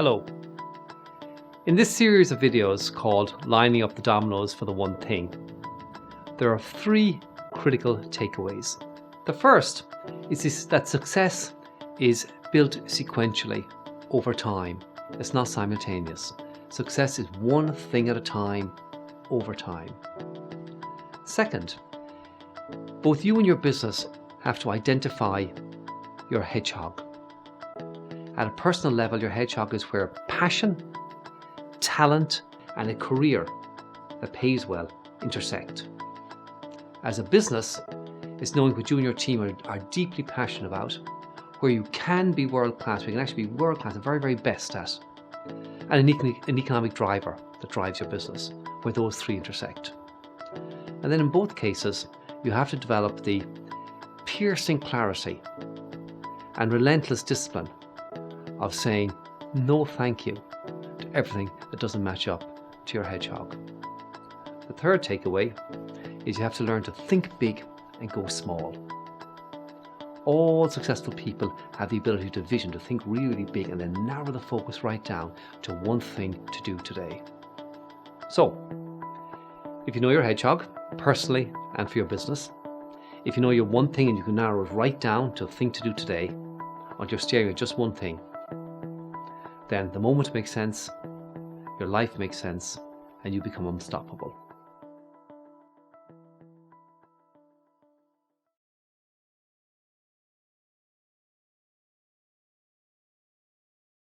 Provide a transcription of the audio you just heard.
Hello. In this series of videos called Lining Up the Dominoes for the One Thing, there are three critical takeaways. The first is that success is built sequentially over time. It's not simultaneous. Success is one thing at a time, over time. Second, both you and your business have to identify your hedgehog. At a personal level, your hedgehog is where passion, talent, and a career that pays well intersect. As a business, it's knowing what you and your team are deeply passionate about, where you can be world-class, where you can actually be world-class, the very, very best at, and an economic driver that drives your business, where those three intersect. And then in both cases, you have to develop the piercing clarity and relentless discipline of saying no thank you to everything that doesn't match up to your hedgehog. The third takeaway is you have to learn to think big and go small. All successful people have the ability to vision, to think really, really big, and then narrow the focus right down to one thing to do today. So, if you know your hedgehog, personally and for your business, if you know your one thing and you can narrow it right down to a thing to do today, and you're staring at just one thing, then the moment makes sense, your life makes sense, and you become unstoppable.